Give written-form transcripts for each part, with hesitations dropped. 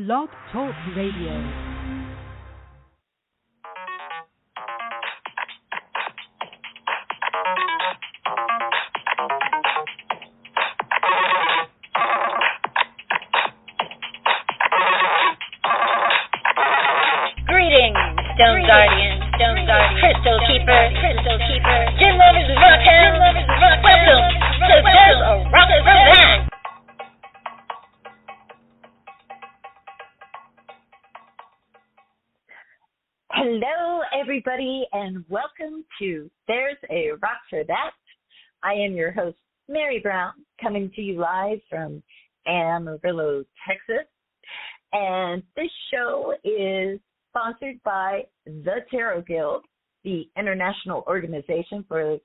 Blog Talk Radio. Stone Guardian, Crystal Keeper, Gin Lovers and Rockhounds, welcome to There's a Rock for That. Hello, everybody, and welcome to There's a Rock for That. I am your host, Mary Brown, coming to you live from Amarillo, Texas. And this show is sponsored by the Tarot Guild, the international organization for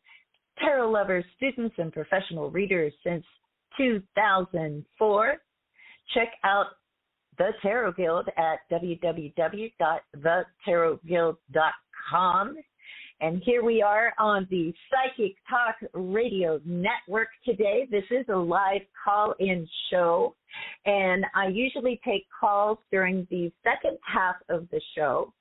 tarot lovers, students, and professional readers since 2004. Check out the Tarot Guild at www.thetarotguild.com. And here we are on the Psychic Talk Radio Network today. This is a live call-in show, and I usually take calls during the second half of the show.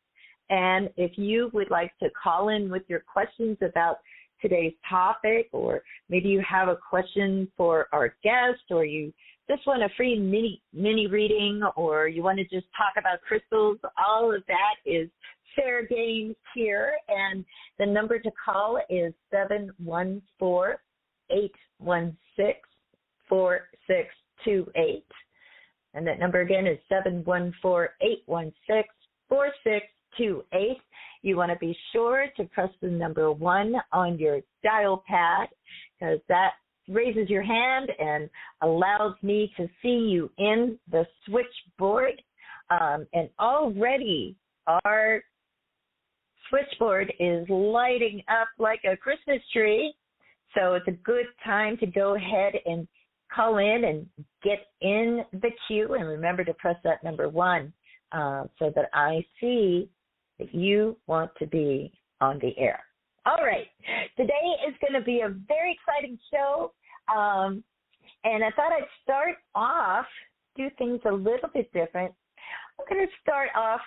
And if you would like to call in with your questions about today's topic, or maybe you have a question for our guest, or you just want a free mini reading, or you want to just talk about crystals, all of that is fair game here. And the number to call is 714-816-4628. And that number again is 714-816-4628. You want to be sure to press the number 1 on your dial pad, because that raises your hand and allows me to see you in the switchboard. And already our switchboard is lighting up like a Christmas tree, so it's a good time to go ahead and call in and get in the queue, and remember to press that number 1 so that I see that you want to be on the air. All right, today is going to be a very exciting show, and I thought I'd start off, do things a little bit different. I'm going to start off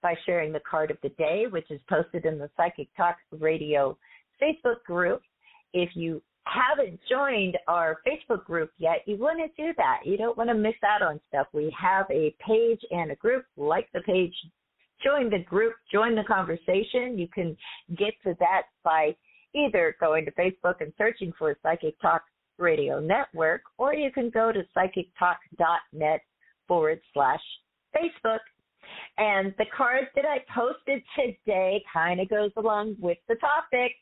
by sharing the card of the day, which is posted in the Psychic Talk Radio Facebook group. If you haven't joined our Facebook group yet, you want to do that. You don't want to miss out on stuff. We have a page and a group. Like the page, join the group, join the conversation. You can get to that by either going to Facebook and searching for Psychic Talk Radio Network, or you can go to psychictalk.net/Facebook. And the card that I posted today kind of goes along with the topic.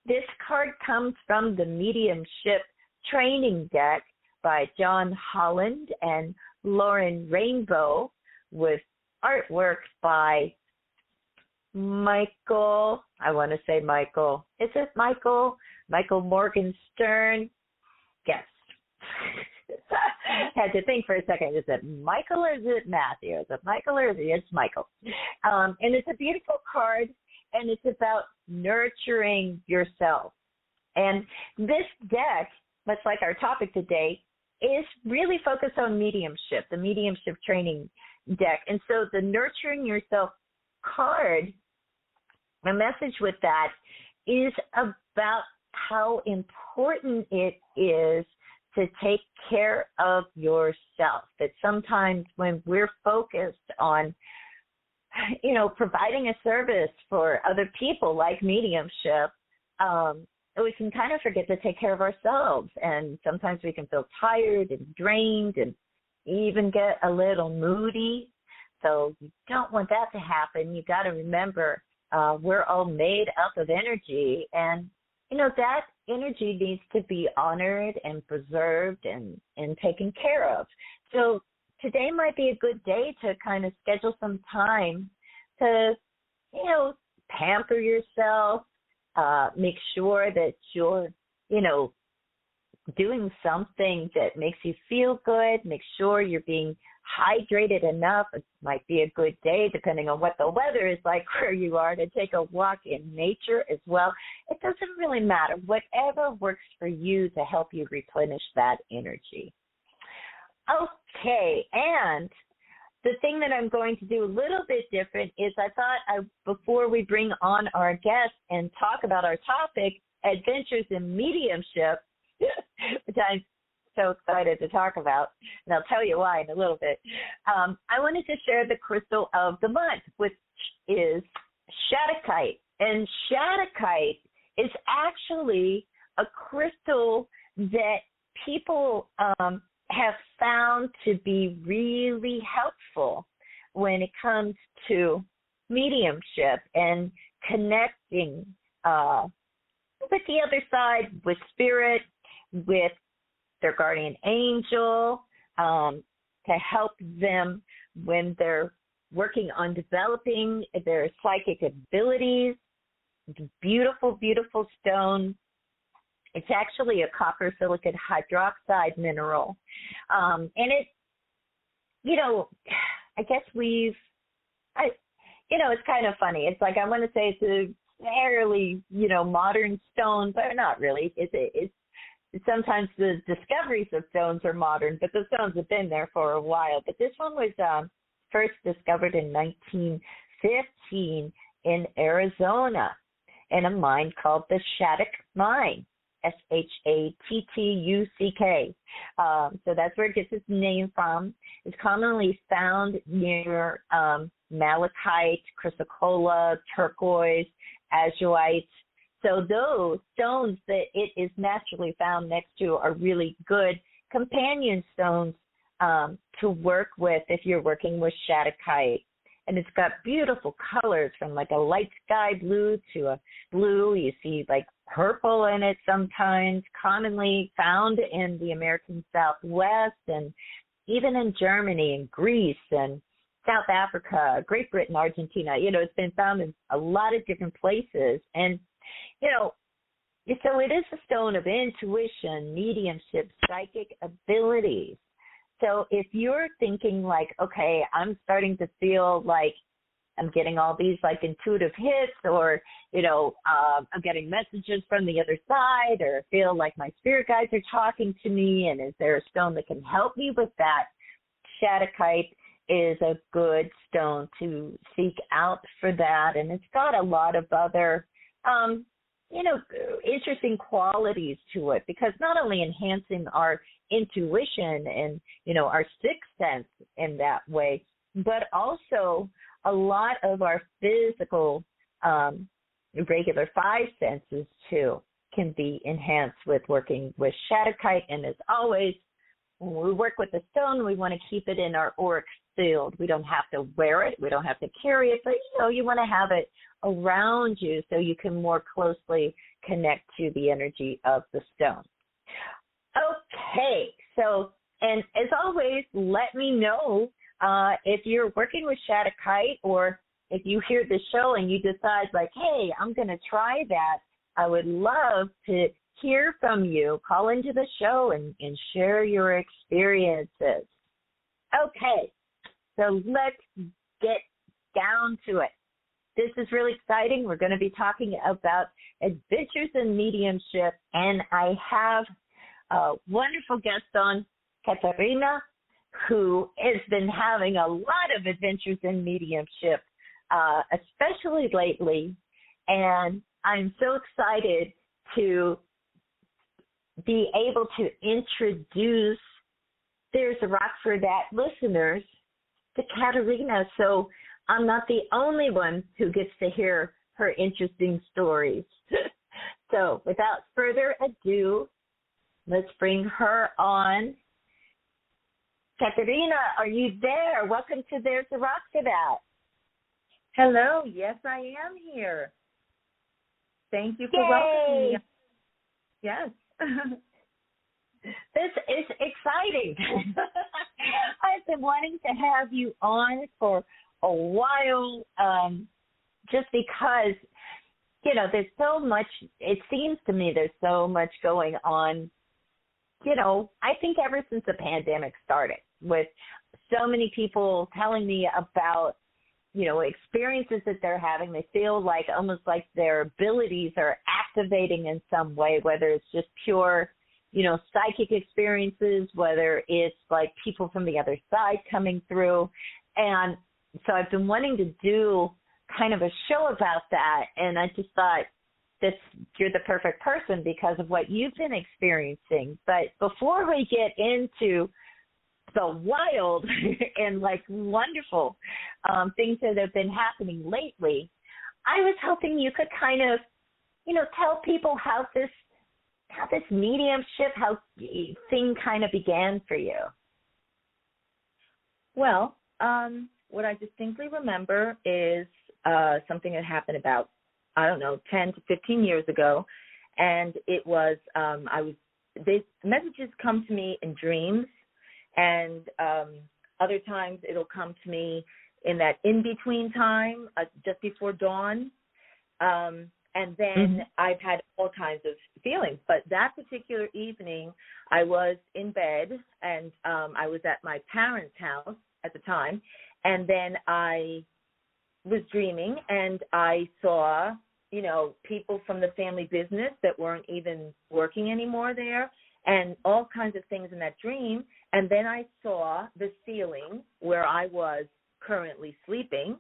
This card comes from the Mediumship training deck by John Holland and Lauren Rainbow, with artwork by Michael. I want to say Michael. Is it Michael? Michael Morgenstern? Yes. Had to think for a second. Is it Michael or is it Matthew? Is it Michael or is it's Michael? And it's a beautiful card, and it's about nurturing yourself. And this deck, much like our topic today, is really focused on mediumship, the mediumship training deck. And so the nurturing yourself card, the message with that is about how important it is to take care of yourself. That sometimes when we're focused on, providing a service for other people like mediumship, we can kind of forget to take care of ourselves. And sometimes we can feel tired and drained and even get a little moody. So you don't want that to happen. You got to remember we're all made up of energy, and that energy needs to be honored and preserved and taken care of. So today might be a good day to kind of schedule some time to, pamper yourself, make sure that you're, doing something that makes you feel good, make sure you're being hydrated enough. It might be a good day, depending on what the weather is like where you are, to take a walk in nature as well. It doesn't really matter. Whatever works for you to help you replenish that energy. Okay, and the thing that I'm going to do a little bit different is I thought before we bring on our guest and talk about our topic, adventures in mediumship, which I'm so excited to talk about, and I'll tell you why in a little bit. I wanted to share the crystal of the month, which is Shattuckite. And Shattuckite is actually a crystal that people have found to be really helpful when it comes to mediumship and connecting with the other side, with spirit, with their guardian angel, to help them when they're working on developing their psychic abilities. It's a beautiful, beautiful stone. It's actually a copper silicate hydroxide mineral. And it, I guess it's kind of funny. It's like, I want to say it's a fairly, modern stone, but not really. It's sometimes the discoveries of stones are modern, but the stones have been there for a while. But this one was first discovered in 1915 in Arizona in a mine called the Shattuck Mine, Shattuck. So that's where it gets its name from. It's commonly found near malachite, chrysocolla, turquoise, azurite. So those stones that it is naturally found next to are really good companion stones to work with if you're working with Shattuckite. And it's got beautiful colors from like a light sky blue to a blue. You see like purple in it sometimes, commonly found in the American Southwest and even in Germany and Greece and South Africa, Great Britain, Argentina. It's been found in a lot of different places. And, so it is a stone of intuition, mediumship, psychic abilities. So if you're thinking like, okay, I'm starting to feel like I'm getting all these like intuitive hits, or, I'm getting messages from the other side, or feel like my spirit guides are talking to me, and is there a stone that can help me with that? Shattuckite is a good stone to seek out for that. And it's got a lot of other, interesting qualities to it, because not only enhancing our intuition and, our sixth sense in that way, but also a lot of our physical, regular five senses too can be enhanced with working with Shattuckite. And as always, when we work with the stone, we want to keep it in our auric field. We don't have to wear it. We don't have to carry it, but, you want to have it around you so you can more closely connect to the energy of the stone. Okay, so, and as always, let me know if you're working with Shattuckite, or if you hear the show and you decide like, hey, I'm going to try that. I would love to hear from you. Call into the show and share your experiences. Okay, so let's get down to it. This is really exciting. We're going to be talking about adventures in mediumship, and I have a wonderful guest on, Katerina, who has been having a lot of adventures in mediumship, especially lately, and I'm so excited to be able to introduce There's a Rock for That listeners to Katerina, so I'm not the only one who gets to hear her interesting stories. So without further ado, let's bring her on. Katerina, are you there? Welcome to There's a Rock for That. Hello. Yes, I am here. Thank you for welcoming me. Yes. This is exciting. I've been wanting to have you on for a while, just because, there's so much, it seems to me there's so much going on, I think ever since the pandemic started, with so many people telling me about, experiences that they're having. They feel like almost like their abilities are activating in some way, whether it's just pure psychic experiences, whether it's like people from the other side coming through. And so I've been wanting to do kind of a show about that. And I just thought you're the perfect person because of what you've been experiencing. But before we get into the wild and like wonderful things that have been happening lately, I was hoping you could kind of, tell people how this mediumship, how thing kind of began for you. Well, what I distinctly remember is something that happened about, 10 to 15 years ago. And it was, messages come to me in dreams, and other times it'll come to me in that in-between time, just before dawn. And then I've had all kinds of feelings. But that particular evening, I was in bed, and I was at my parents' house at the time. And then I was dreaming, and I saw, people from the family business that weren't even working anymore there, and all kinds of things in that dream. And then I saw the ceiling where I was currently sleeping,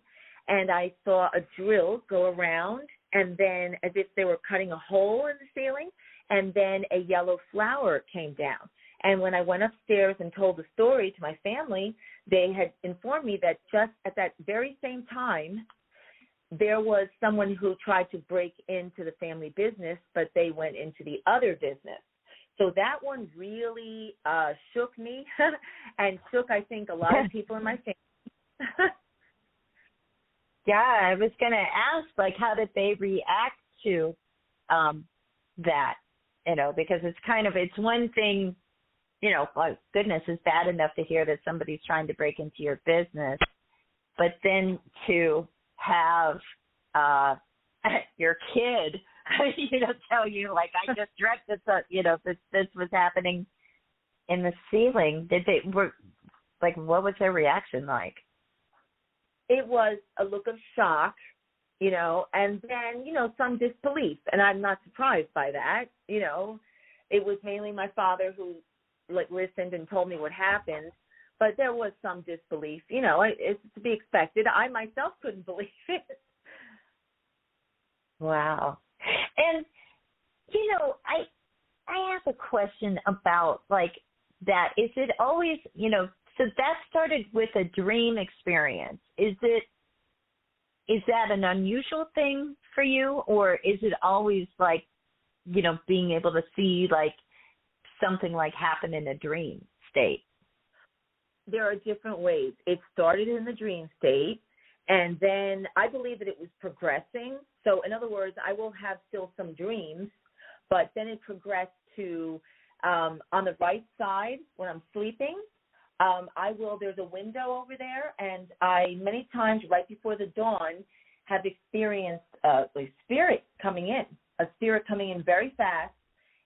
and I saw a drill go around, and then as if they were cutting a hole in the ceiling, and then a yellow flower came down. And when I went upstairs and told the story to my family, they had informed me that just at that very same time, there was someone who tried to break into the family business, but they went into the other business. So that one really shook me and shook, I think, a lot of people in my family. Yeah, I was going to ask, like, how did they react to that, because it's one thing, well, goodness, it's bad enough to hear that somebody's trying to break into your business, but then to have your kid, tell you, like, I just dreamt this was happening in the ceiling. What was their reaction like? It was a look of shock, and then, some disbelief. And I'm not surprised by that. It was mainly my father who listened and told me what happened. But there was some disbelief. It's to be expected. I myself couldn't believe it. Wow. And, I have a question about, that. Is it always, so that started with a dream experience. Is that an unusual thing for you, or is it always being able to see something happen in a dream state? There are different ways. It started in the dream state, and then I believe that it was progressing. So in other words, I will have still some dreams, but then it progressed to on the right side when I'm sleeping. There's a window over there, and I many times right before the dawn have experienced a spirit coming in very fast,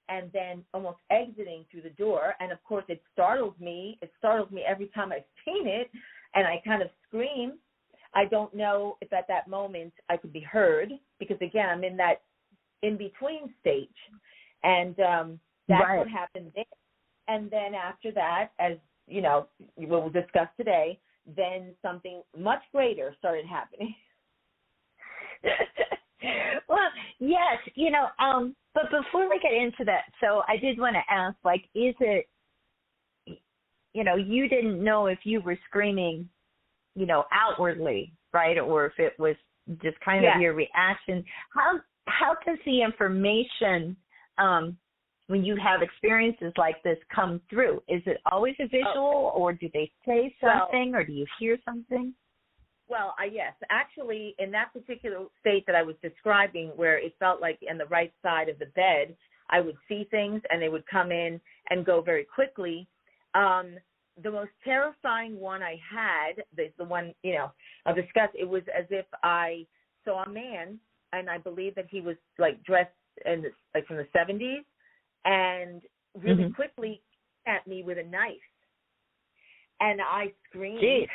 and then almost exiting through the door. And of course it startles me. It startles me every time I've seen it, and I kind of scream. I don't know if at that moment I could be heard, because again, I'm in that in-between stage. And that's right. What happened there. And then after that, as we'll discuss today, then something much greater started happening. Well, yes, but before we get into that, so I did want to ask, is it, you didn't know if you were screaming, outwardly, right, or if it was just kind of your reaction. How does the information, when you have experiences like this, come through? Is it always a visual, or do they say something, or do you hear something? Well, yes. Actually, in that particular state that I was describing, where it felt like in the right side of the bed, I would see things, and they would come in and go very quickly. The most terrifying one I had, the one, I'll discuss, it was as if I saw a man, and I believe that he was, dressed in from the 70s, and really quickly at me with a knife. And I screamed. Jeez.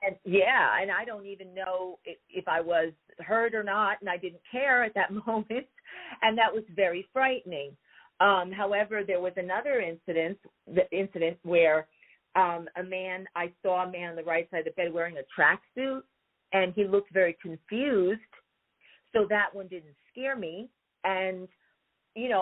And and I don't even know if I was hurt or not, and I didn't care at that moment, and that was very frightening. However, there was another incident where I saw a man on the right side of the bed wearing a tracksuit, and he looked very confused. So that one didn't scare me. And,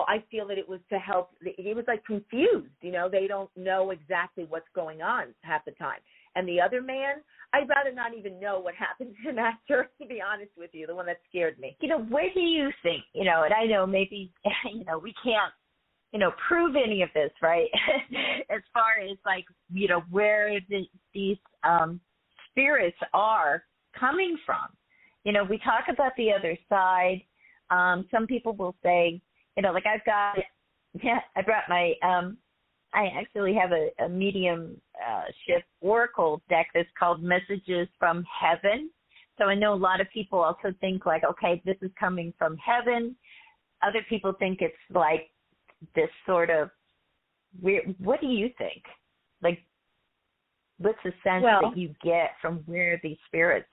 I feel that it was to help. He was like confused. They don't know exactly what's going on half the time. And the other man, I'd rather not even know what happened to him after, to be honest with you, the one that scared me. Where do you think, and I know maybe, we can't, prove any of this, right? As far as like, where these spirits are coming from. We talk about the other side. Some people will say, like I brought my, I actually have a mediumship oracle deck that's called Messages from Heaven. So I know a lot of people also think like, okay, this is coming from heaven. Other people think it's like this sort of weird. What do you think? Like, what's the sense that you get from where these spirits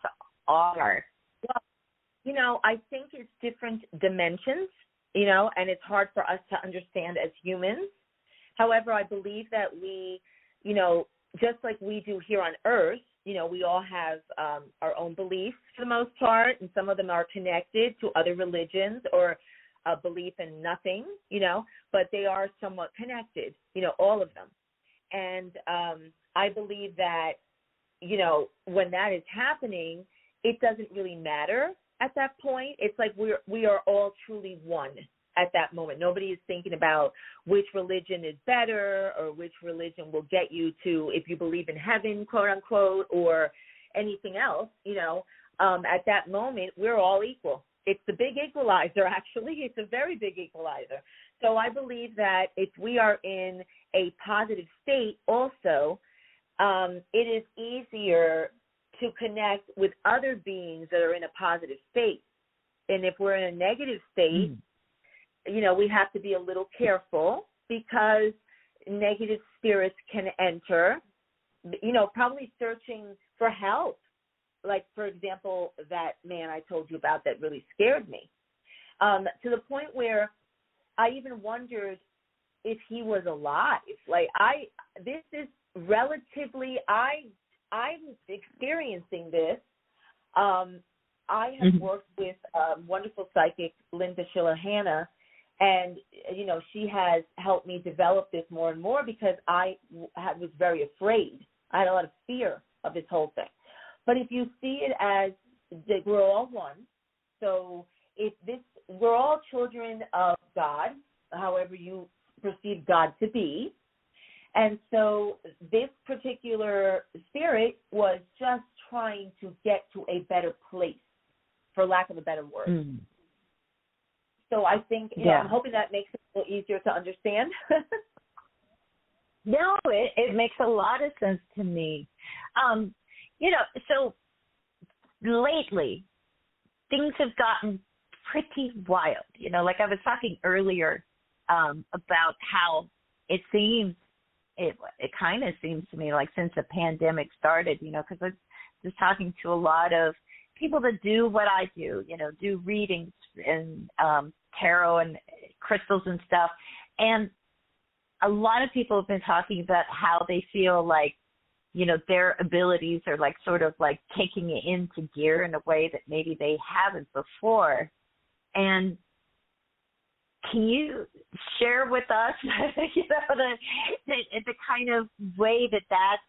are? Well, I think it's different dimensions, and it's hard for us to understand as humans. However, I believe that we, just like we do here on Earth, we all have our own beliefs for the most part, and some of them are connected to other religions or a belief in nothing, but they are somewhat connected, all of them. And I believe that, when that is happening, it doesn't really matter at that point. It's like we are all truly one at that moment. Nobody is thinking about which religion is better or which religion will get you to, if you believe in heaven, quote unquote, or anything else, at that moment, we're all equal. It's the big equalizer, actually. It's a very big equalizer. So I believe that if we are in a positive state also, it is easier to connect with other beings that are in a positive state. And if we're in a negative state, we have to be a little careful because negative spirits can enter, probably searching for help. Like, for example, that man I told you about that really scared me, to the point where I even wondered if he was alive. Like, this is relatively, I'm experiencing this. I have worked with wonderful psychic Linda Schiller-Hanna, and, she has helped me develop this more and more because I was very afraid. I had a lot of fear of this whole thing. But if you see it as that we're all one, so we're all children of God, however you perceive God to be. And so this particular spirit was just trying to get to a better place, for lack of a better word. Mm. So I think, I'm hoping that makes it a little easier to understand. No, it makes a lot of sense to me. So lately, things have gotten pretty wild. Like I was talking earlier about how it kind of seems to me like since the pandemic started, because I was talking to a lot of people that do what I do, do readings and tarot and crystals and stuff. And a lot of people have been talking about how they feel like, their abilities are like sort of like kicking it into gear in a way that maybe they haven't before. And can you share with us, the kind of way that's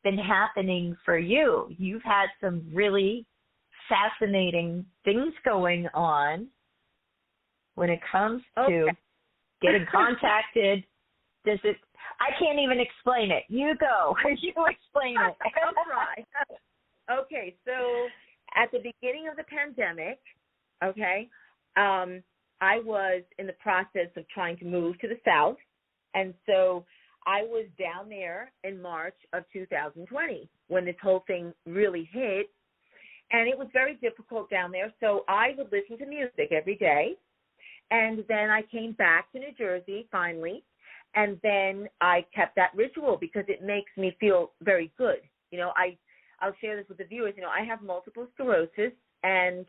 been happening for you? You've had some really fascinating things going on when it comes to getting contacted. I can't even explain it. You go. You explain it. I'll try. Okay, so at the beginning of the pandemic, I was in the process of trying to move to the South, and so I was down there in March of 2020 when this whole thing really hit, and it was very difficult down there, so I would listen to music every day, and then I came back to New Jersey finally, and then I kept that ritual because it makes me feel very good. I'll share this with the viewers. I have multiple sclerosis, and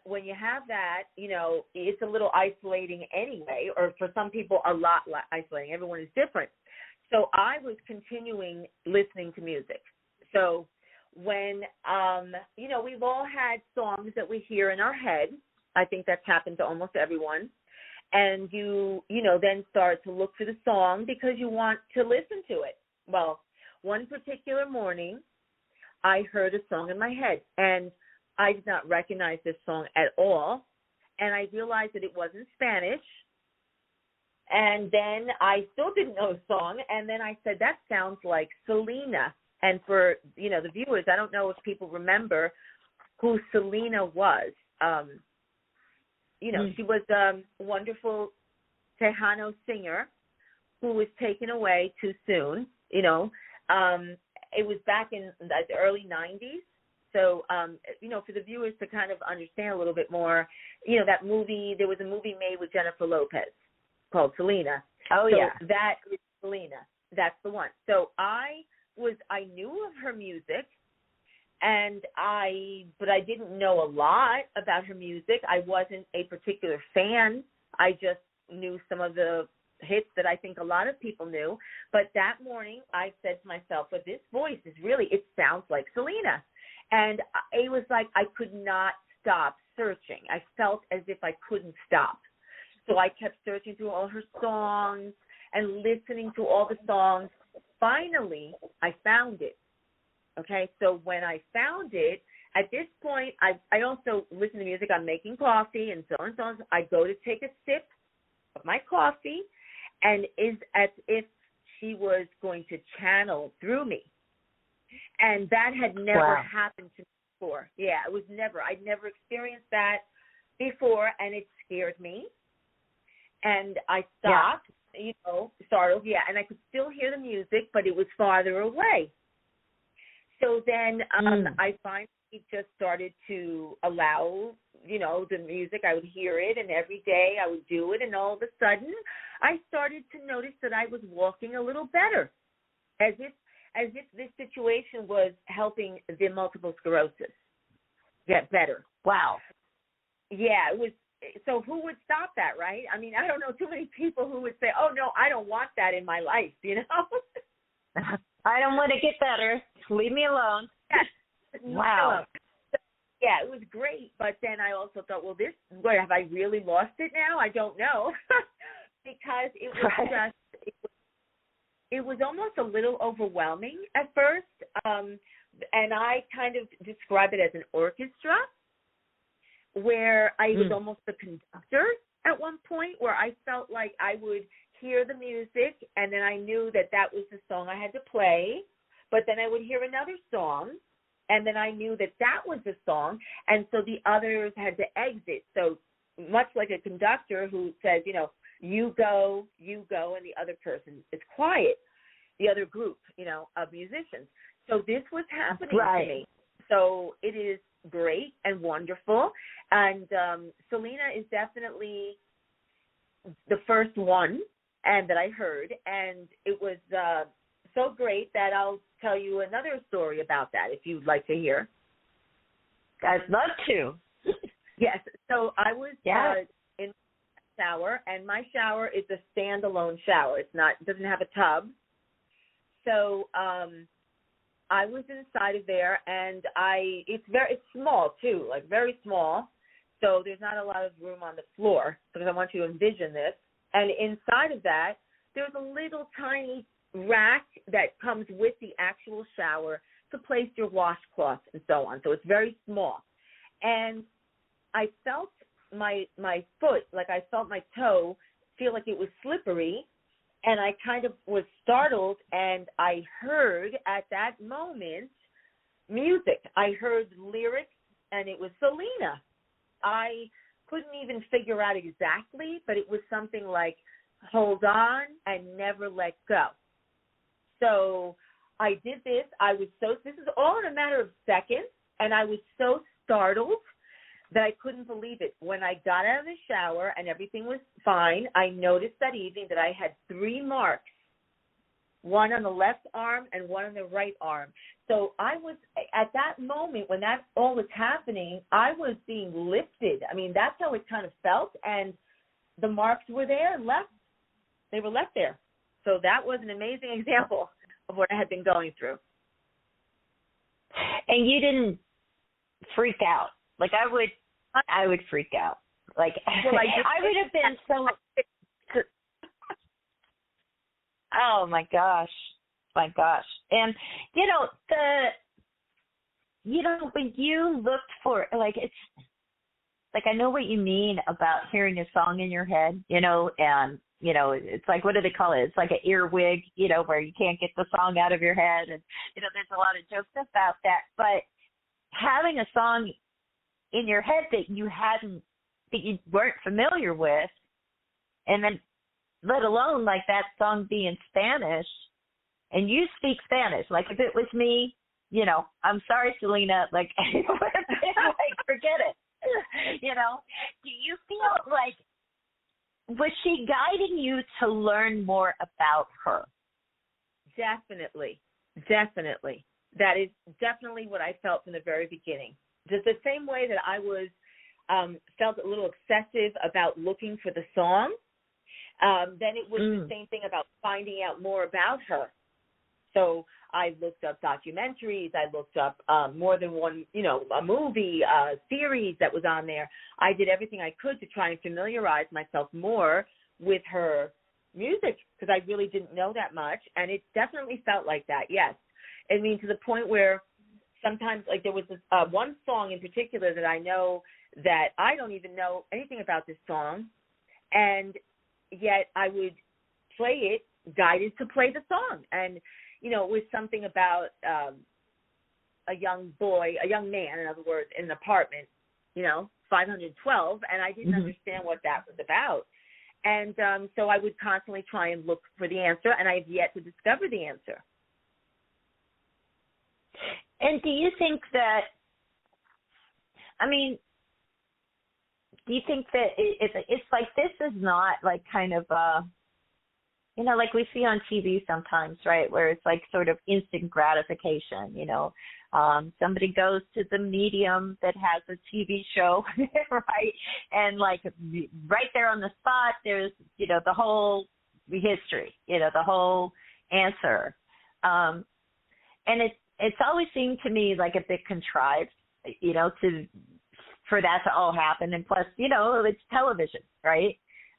when you have that, it's a little isolating anyway, or for some people a lot isolating. Everyone is different. So I was continuing listening to music. So when, we've all had songs that we hear in our head. I think that's happened to almost everyone. And you then start to look for the song because you want to listen to it. Well, one particular morning, I heard a song in my head, and I did not recognize this song at all. And I realized that it wasn't Spanish. And then I still didn't know the song. And then I said, that sounds like Selena. And for, the viewers, I don't know if people remember who Selena was. She was a wonderful Tejano singer who was taken away too soon. It was back in the early 90s. So, for the viewers to kind of understand a little bit more, that movie, there was a movie made with Jennifer Lopez called Selena. Oh, so yeah. That is Selena. That's the one. So I knew of her music, but I didn't know a lot about her music. I wasn't a particular fan. I just knew some of the hits that I think a lot of people knew. But that morning I said to myself, well, this voice is it sounds like Selena. And it was like I could not stop searching. I felt as if I couldn't stop. So I kept searching through all her songs and listening to all the songs. Finally, I found it. Okay, so when I found it, at this point, I also listen to music. I'm making coffee and so on and so on. I go to take a sip of my coffee, and is as if she was going to channel through me. And that had never happened to me before. Yeah, it was never. I'd never experienced that before, and it scared me. And I stopped, startled, and I could still hear the music, but it was farther away. So then I finally just started to allow, the music. I would hear it, and every day I would do it, and all of a sudden I started to notice that I was walking a little better, as if this situation was helping the multiple sclerosis get better. Wow. Yeah, it was. So who would stop that, right? I mean, I don't know too many people who would say, oh, no, I don't want that in my life, I don't want to get better. Leave me alone. Wow. Yeah, it was great. But then I also thought, well, have I really lost it now? I don't know. Because it was it was almost a little overwhelming at first. And I kind of describe it as an orchestra, where I was almost a conductor at one point, where I felt like I would hear the music, and then I knew that was the song I had to play, but then I would hear another song, and then I knew that was the song, and so the others had to exit. So much like a conductor who says, you go, and the other person is quiet, the other group, of musicians. So this was happening to me. So it is great and wonderful. And Selena is definitely the first one that I heard. And it was so great that I'll tell you another story about that if you'd like to hear. I'd love to. Yes. So I was in the shower, and my shower is a standalone shower. It doesn't have a tub. So I was inside of there, and it's small too, like very small. So there's not a lot of room on the floor, because I want you to envision this. And inside of that, there's a little tiny rack that comes with the actual shower to place your washcloth and so on. So it's very small. And I felt my foot, like I felt my toe feel like it was slippery. And I kind of was startled, and I heard at that moment music. I heard lyrics, and it was Selena. I couldn't even figure out exactly, but it was something like, hold on and never let go. So I did this. This is all in a matter of seconds, and I was so startled that I couldn't believe it. When I got out of the shower and everything was fine, I noticed that evening that I had 3 marks one on the left arm and one on the right arm. So I was, at that moment when that all was happening, I was being lifted. I mean, that's how it kind of felt. And the marks were there, left. They were left there. So that was an amazing example of what I had been going through. And you didn't freak out. Like I would freak out. Like well, I would have been so. Oh my gosh. And when you looked for, like, it's like, I know what you mean about hearing a song in your head, and it's like, what do they call it? It's like an earwig, where you can't get the song out of your head, and there's a lot of jokes about that. But having a song in your head that you weren't familiar with, and then let alone like that song be in Spanish, and you speak Spanish. Like if it was me, I'm sorry, Selena, like, forget it. Do you feel like, was she guiding you to learn more about her? Definitely. That is definitely what I felt from the very beginning. Just the same way that I was felt a little obsessive about looking for the song, then it was the same thing about finding out more about her. So I looked up documentaries. I looked up more than one, a movie, series that was on there. I did everything I could to try and familiarize myself more with her music because I really didn't know that much. And it definitely felt like that, yes. I mean, to the point where sometimes, like, there was this, one song in particular that I know that I don't even know anything about this song, and yet I would play it, guided to play the song. And it was something about a young man, in other words, in an apartment, 512, and I didn't understand what that was about. And so I would constantly try and look for the answer, and I've yet to discover the answer. And do you think that, do you think that it's like, this is not like kind of like we see on TV sometimes, right, where it's like sort of instant gratification, somebody goes to the medium that has a TV show, right, and like right there on the spot, there's, the whole history, the whole answer. And it's always seemed to me like a bit contrived, for that to all happen. And plus, it's television, right?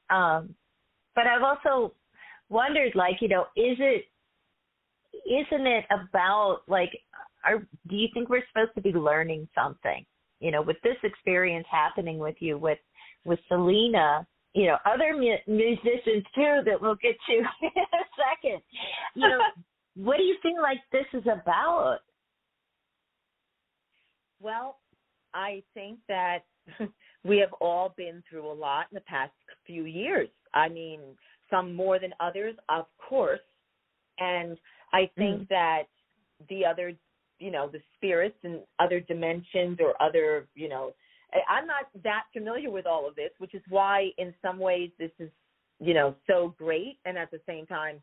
But I've also wondered, like, isn't it about, like, do you think we're supposed to be learning something, with this experience happening with you, with Selena, other musicians too that we'll get to in a second, what do you feel like this is about? Well, I think that we have all been through a lot in the past few years. I mean, some more than others, of course. And I think that the other, the spirits and other dimensions or other, I'm not that familiar with all of this, which is why in some ways this is, so great. And at the same time,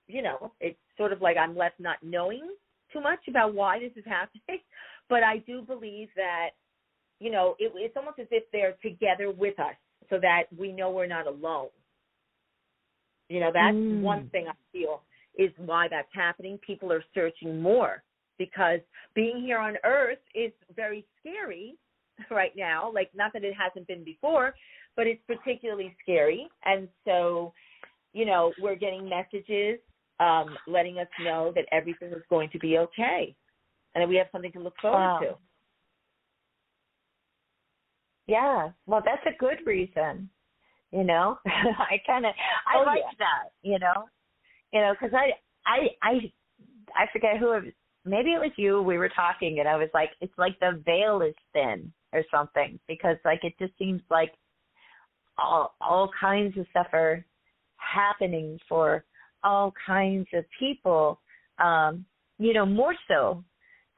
it's sort of like I'm left not knowing too much about why this is happening. But I do believe that, it's almost as if they're together with us so that we know we're not alone. That's one thing I feel is why that's happening. People are searching more because being here on Earth is very scary right now. Like, not that it hasn't been before, but it's particularly scary. And so, we're getting messages letting us know that everything is going to be okay and that we have something to look forward to. Yeah, well, that's a good reason, I like that, because I forget who, maybe it was you, we were talking, and I was like, it's like the veil is thin or something, because, like, it just seems like all kinds of stuff are happening for all kinds of people, more so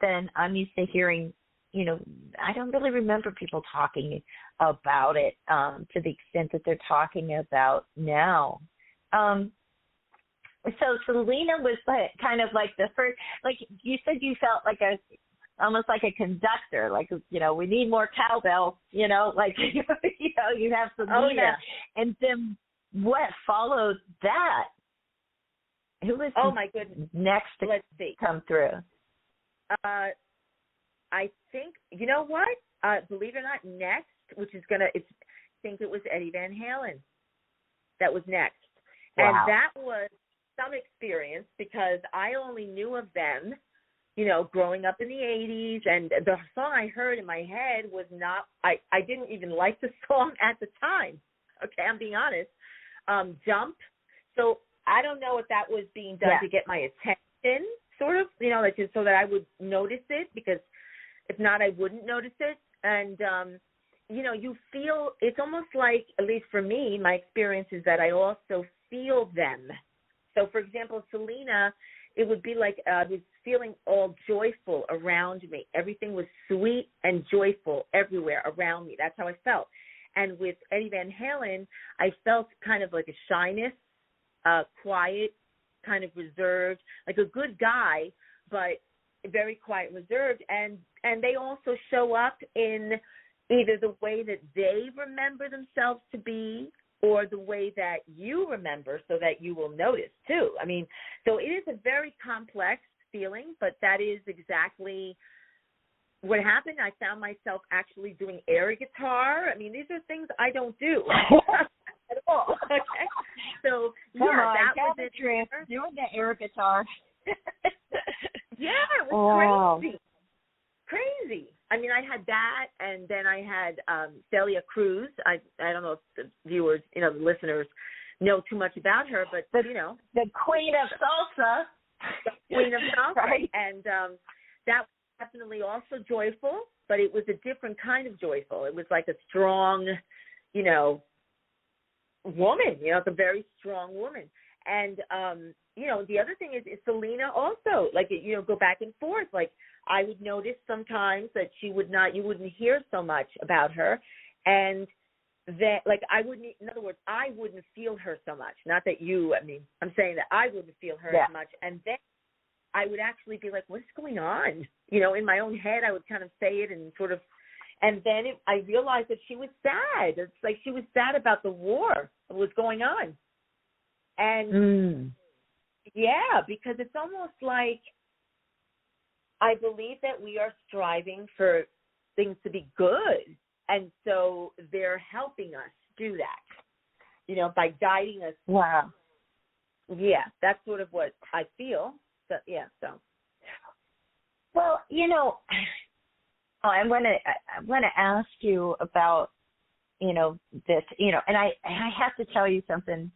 than I'm used to hearing. I don't really remember people talking about it to the extent that they're talking about now. So Selena was kind of like the first, like you said, you felt like almost like a conductor, like, we need more cowbell, like, you have Selena. Oh, yeah. And then what followed that? Who was my goodness. next to Let's see. come through? I think, you know what? Believe it or not, next, I think it was Eddie Van Halen that was next. Wow. And that was some experience because I only knew of them, growing up in the 80s. And the song I heard in my head was not, I didn't even like the song at the time. Okay, I'm being honest. Jump. So I don't know if that was being done to get my attention, sort of, like just so that I would notice it, because if not, I wouldn't notice it. And, you feel, it's almost like, at least for me, my experience is that I also feel them. So, for example, Selena, it would be like I was feeling all joyful around me. Everything was sweet and joyful everywhere around me. That's how I felt. And with Eddie Van Halen, I felt kind of like a shyness, quiet, kind of reserved, like a good guy, but very quiet, reserved. And they also show up in either the way that they remember themselves to be or the way that you remember, so that you will notice too. I mean, so it is a very complex feeling, but that is exactly what happened. I found myself actually doing air guitar. I mean, these are things I don't do at all. Okay? So, that was it. Doing the air guitar. Yeah, it was crazy. I mean, I had that, and then I had Celia Cruz. I don't know if the viewers, the listeners know too much about her, but, the queen of salsa. The queen of salsa. Right. And that was definitely also joyful, but it was a different kind of joyful. It was like a strong, woman, a very strong woman. And, the other thing is Selena also, like, go back and forth. Like, I would notice sometimes that you wouldn't hear so much about her. And that, like, in other words, I wouldn't feel her so much. Not that I'm saying that I wouldn't feel her as much. And then I would actually be like, what's going on? In my own head, I would kind of say it and sort of, and then I realized that she was sad. It's like she was sad about the war that was going on. And because it's almost like, I believe that we are striving for things to be good. And so they're helping us do that, by guiding us. Wow. Yeah, that's sort of what I feel. So, so. Well, I want to ask you about, this, and I have to tell you something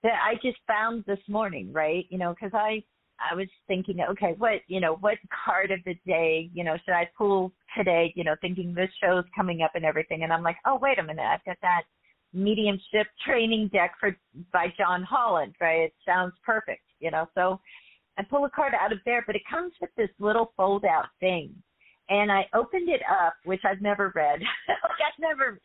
that I just found this morning, right? Because I was thinking, okay, what card of the day, should I pull today, thinking this show's coming up and everything. And I'm like, oh, wait a minute, I've got that mediumship training deck by John Holland, right? It sounds perfect, So I pull a card out of there, but it comes with this little fold-out thing. And I opened it up, which I've never read. I've never,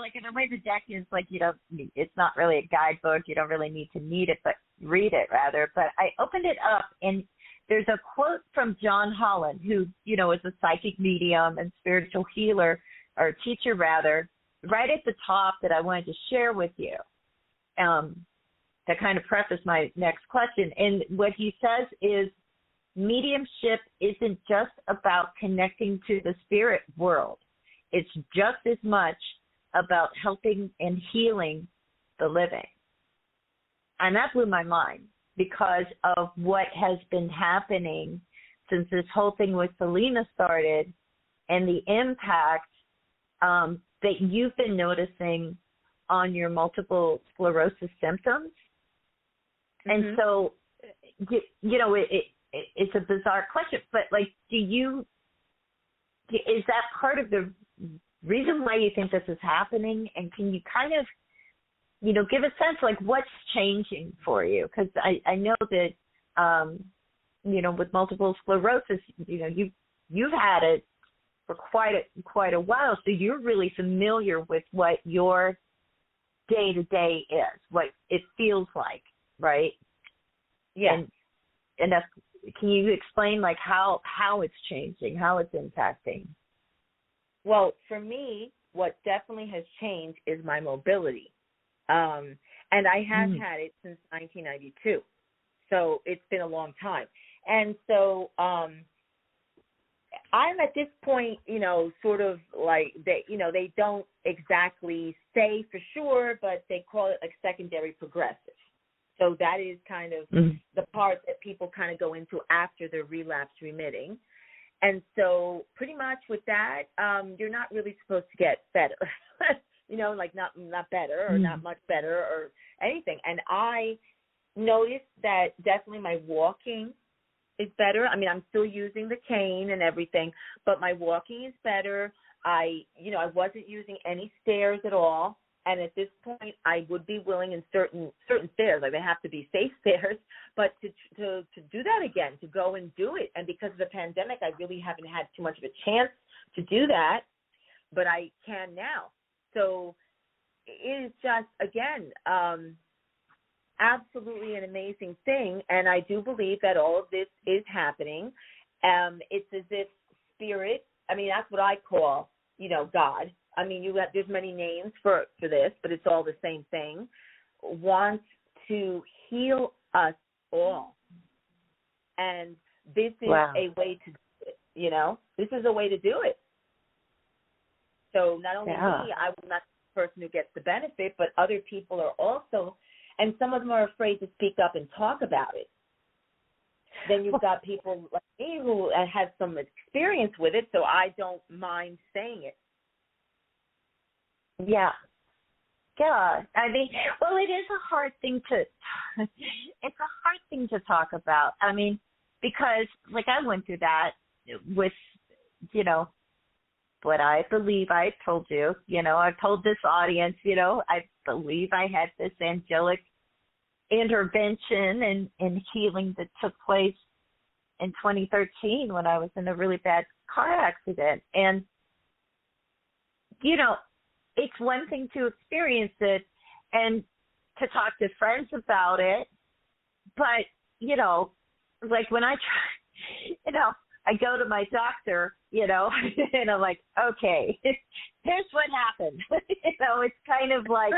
like in the way the deck is, like, it's not really a guidebook. You don't really need it, but read it rather. But I opened it up, and there's a quote from John Holland, who, is a psychic medium and spiritual healer, or teacher rather, right at the top that I wanted to share with you, to kind of preface my next question. And what he says is, mediumship isn't just about connecting to the spirit world. It's just as much about helping and healing the living. And that blew my mind because of what has been happening since this whole thing with Selena started, and the impact that you've been noticing on your multiple sclerosis symptoms. Mm-hmm. And so, it's a bizarre question, but, like, is that part of the reason why you think this is happening? And can you kind of, give a sense, like, what's changing for you? Because I know that, with multiple sclerosis, you've had it for quite a while, so you're really familiar with what your day-to-day is, what it feels like, right? Yeah. And that's, can you explain like how it's changing, how it's impacting? Well, for me, what definitely has changed is my mobility. And I have had it since 1992. So it's been a long time. And so I'm at this point, sort of like they don't exactly say for sure, but they call it like secondary progressive. So that is kind of the part that people kind of go into after the relapse remitting. And so pretty much with that, you're not really supposed to get better, like not better or not much better or anything. And I noticed that definitely my walking is better. I mean, I'm still using the cane and everything, but my walking is better. I wasn't using any stairs at all. And at this point, I would be willing in certain stairs, like they have to be safe stairs, but to do that again, to go and do it. And because of the pandemic, I really haven't had too much of a chance to do that, but I can now. So it is just, again, absolutely an amazing thing. And I do believe that all of this is happening. It's as if spirit, I mean, that's what I call, God. I mean, there's many names for this, but it's all the same thing, wants to heal us all. And this is a way to do it, This is a way to do it. So not only me, I will not be the person who gets the benefit, but other people are also, and some of them are afraid to speak up and talk about it. Then you've got people like me who have some experience with it, so I don't mind saying it. Yeah. I mean, well, it is a hard thing to talk about. I mean, because like I went through that with, what I believe I told you, I've told this audience, I believe I had this angelic intervention and healing that took place in 2013 when I was in a really bad car accident. And, it's one thing to experience it and to talk to friends about it, but, like when I try, I go to my doctor, and I'm like, okay, here's what happened. It's kind of like,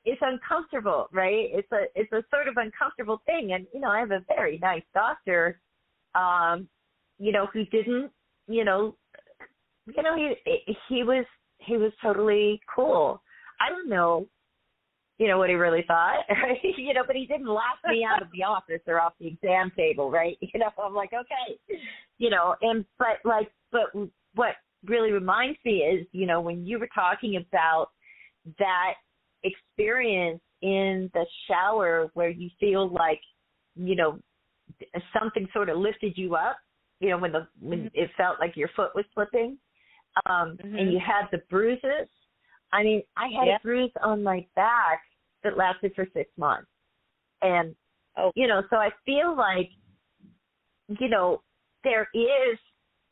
it's uncomfortable, right? It's a sort of uncomfortable thing. And, I have a very nice doctor, who didn't, he was totally cool. I don't know, what he really thought, right? But he didn't laugh me out of the office or off the exam table, right? I'm like, okay, but what really reminds me is, when you were talking about that experience in the shower where you feel like, something sort of lifted you up, when it felt like your foot was slipping. And you had the bruises. I mean, I had a bruise on my back that lasted for 6 months. And, so I feel like, there is,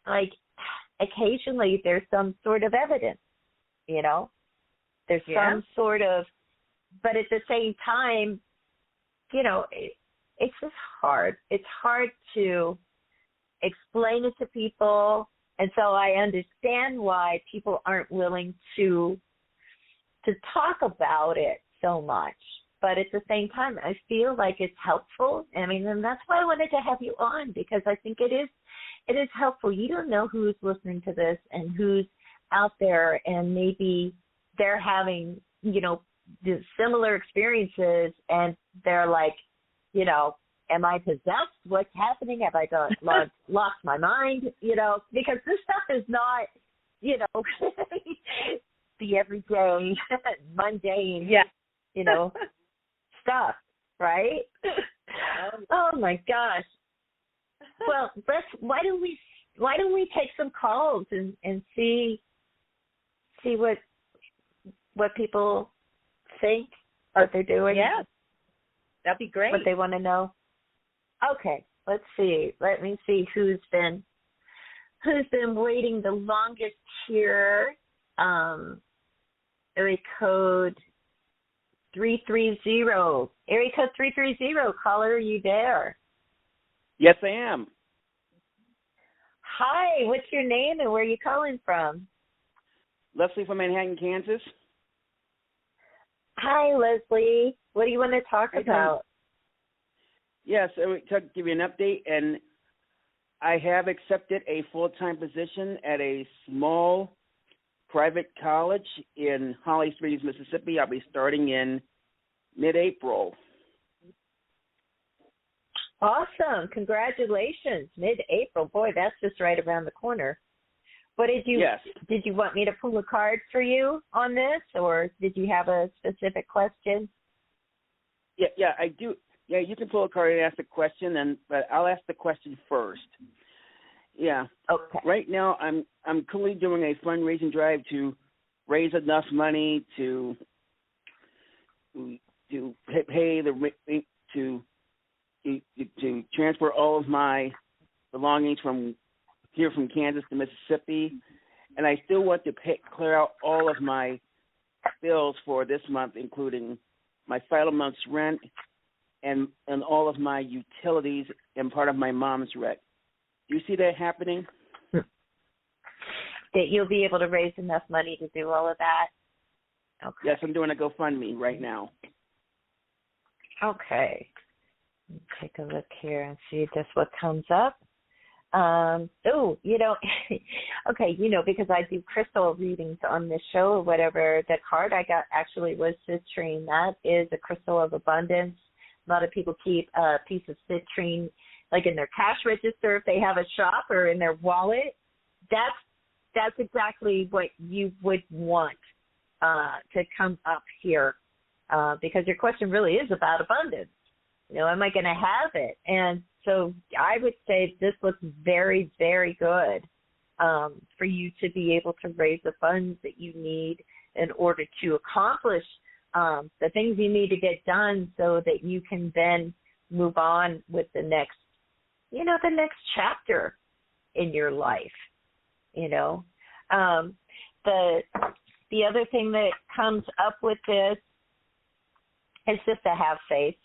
like, occasionally there's some sort of evidence, There's some sort of, but at the same time, it's just hard. It's hard to explain it to people. And so I understand why people aren't willing to talk about it so much. But at the same time, I feel like it's helpful. I mean, and that's why I wanted to have you on, because I think it is helpful. You don't know who's listening to this and who's out there, and maybe they're having, the similar experiences, and they're like, am I possessed? What's happening? Have I lost my mind? Because this stuff is not, the everyday, mundane, stuff, right? Oh my gosh. Well, why don't we take some calls and see what people think, what they're doing? Yeah, that'd be great. What they want to know. Okay, let's see. Let me see who's been waiting the longest here. Area code 330. Area code 330. Caller, are you there? Yes, I am. Hi, what's your name and where are you calling from? Leslie from Manhattan, Kansas. Hi, Leslie. What do you want to talk about? Yes, I would give you an update, and I have accepted a full-time position at a small private college in Holly Springs, Mississippi. I'll be starting in mid-April. Awesome. Congratulations. Mid-April. Boy, that's just right around the corner. What did you want me to pull a card for you on this, or did you have a specific question? Yeah, I do. Yeah, you can pull a card and ask the question, but I'll ask the question first. Yeah. Okay. Right now, I'm currently doing a fundraising drive to raise enough money to pay to transfer all of my belongings from Kansas to Mississippi, and I still want to clear out all of my bills for this month, including my final month's rent and all of my utilities and part of my mom's rent. Do you see that happening? That you'll be able to raise enough money to do all of that? Okay. Yes, I'm doing a GoFundMe right now. Okay. Let me take a look here and see just what comes up. Because I do crystal readings on this show or whatever, the card I got actually was citrine. That is a crystal of abundance. A lot of people keep a piece of citrine like in their cash register if they have a shop, or in their wallet. That's exactly what you would want to come up here, because your question really is about abundance. Am I going to have it? And so I would say this looks very, very good for you to be able to raise the funds that you need in order to accomplish the things you need to get done, so that you can then move on with the next chapter in your life. The other thing that comes up with this is just to have faith.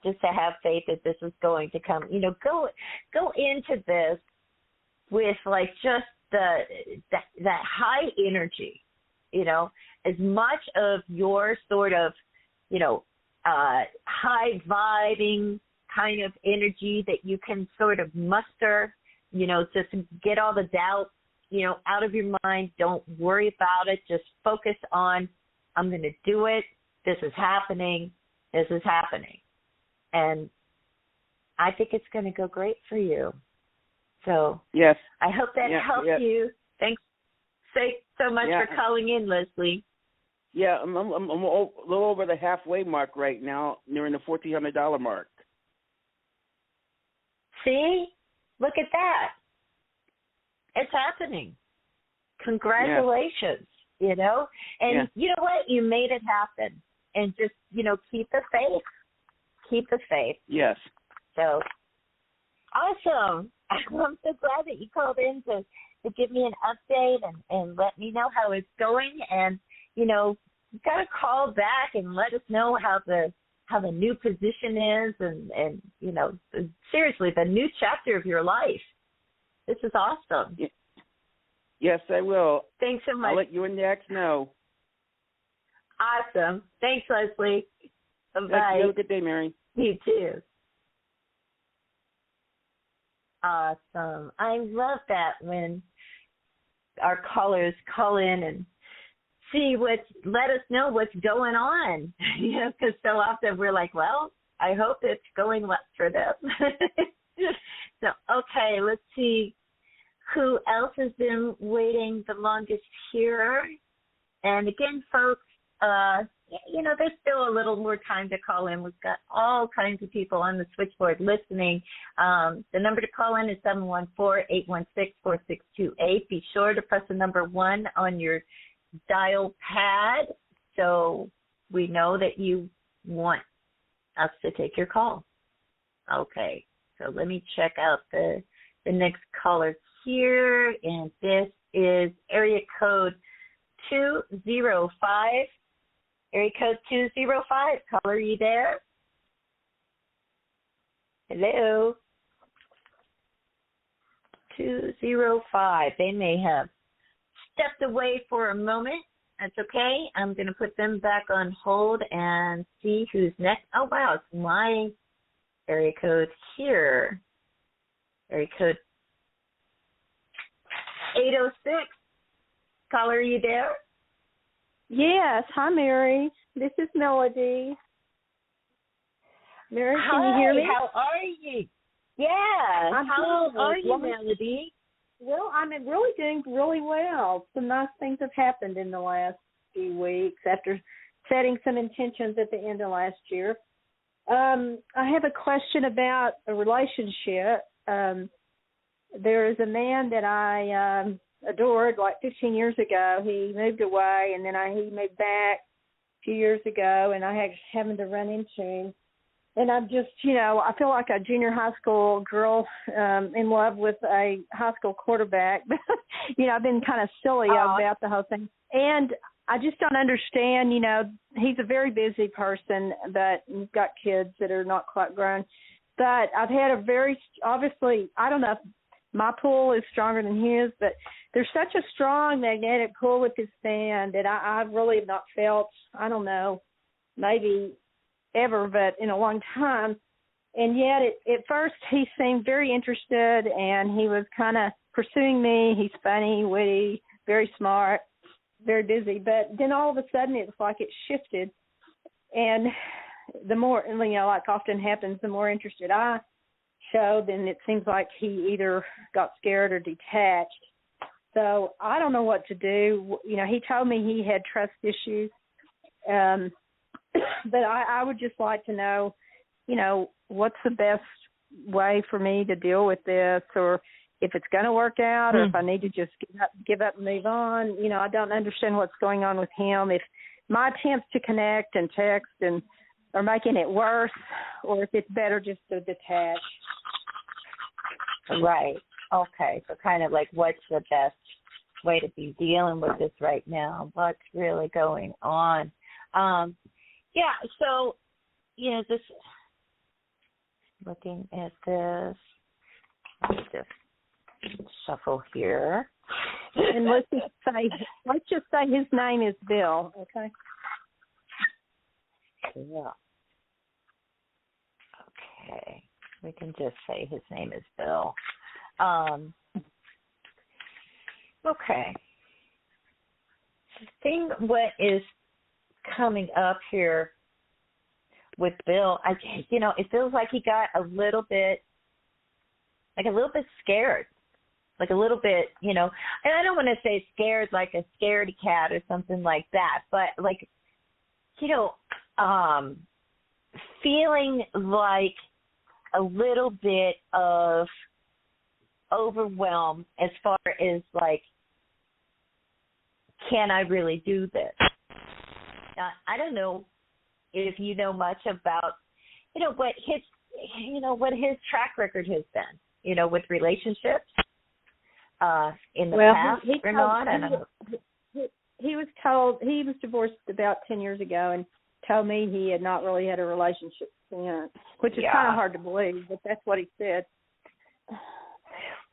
Just to have faith that this is going to come. Go into this with like just that high energy. As much of your sort of high vibing kind of energy that you can sort of muster. Just get all the doubt out of your mind. Don't worry about it. Just focus on, I'm going to do it. This is happening. This is happening. And I think it's going to go great for you. So yes, I hope that helps you. Thanks so much for calling in, Leslie. Yeah, I'm a little over the halfway mark right now, nearing the $1,400 mark. See? Look at that. It's happening. Congratulations, And you know what? You made it happen. And just, keep the faith. Keep the faith. Yes. So, awesome. I'm so glad that you called in to give me an update and let me know how it's going. And, you've got to call back and let us know how the new position is and seriously, the new chapter of your life. This is awesome. Yes, I will. Thanks so much. I'll let you and Dax know. Awesome. Thanks, Leslie. Bye. You have a good day, Mary. You too. Awesome. I love that when our callers call in and let us know what's going on. Because so often we're like, well, I hope it's going well for them. So, okay, let's see who else has been waiting the longest here. And again, folks, there's still a little more time to call in. We've got all kinds of people on the switchboard listening. The number to call in is 714-816-4628. Be sure to press the number 1 on your dial pad so we know that you want us to take your call. Okay, so let me check out the next caller here, and this is area code 205. Area code 205. Caller, are you there? Hello? 205. They may have stepped away for a moment. That's okay. I'm going to put them back on hold and see who's next. Oh, wow. It's my area code here. Area code 806. Caller, are you there? Yes. Hi, Mary. This is Melody. Mary, can you hear me? How are you? Yes. How are you, Melody? Well, I'm really doing really well. Some nice things have happened in the last few weeks after setting some intentions at the end of last year. I have a question about a relationship. There is a man that I adored like 15 years ago. He moved away, and then he moved back a few years ago, and I happened to run into him. And I'm just, I feel like a junior high school girl in love with a high school quarterback. I've been kind of silly about the whole thing. And I just don't understand, he's a very busy person, but he's got kids that are not quite grown. But I've had obviously, I don't know if my pull is stronger than his, but there's such a strong magnetic pull with this band that I really have not felt, I don't know, maybe ever, but in a long time. And yet at first he seemed very interested, and he was kind of pursuing me. He's funny, witty, very smart, very busy. But then all of a sudden it's like it shifted. And the more, like often happens, the more interested I showed, then it seems like he either got scared or detached. So I don't know what to do. He told me he had trust issues. But I would just like to know, what's the best way for me to deal with this, or if it's going to work out, or if I need to just give up and move on. I don't understand what's going on with him, if my attempts to connect and text are making it worse, or if it's better just to detach. Right. Okay. So kind of like, what's the best way to be dealing with this right now? What's really going on? Yeah, so, this, looking at this, let's just shuffle here. And let's just say his name is Bill, okay? Yeah. Okay. We can just say his name is Bill. Okay. The thing, what is coming up here with Bill, it feels like he got a little bit scared, like a little bit, and I don't want to say scared like a scaredy cat or something like that, but like, feeling like a little bit of overwhelm as far as like, can I really do this? I don't know if you know much about, what his track record has been, with relationships in the past or not. I don't know. He was divorced about 10 years ago and told me he had not really had a relationship since, which is kind of hard to believe, but that's what he said.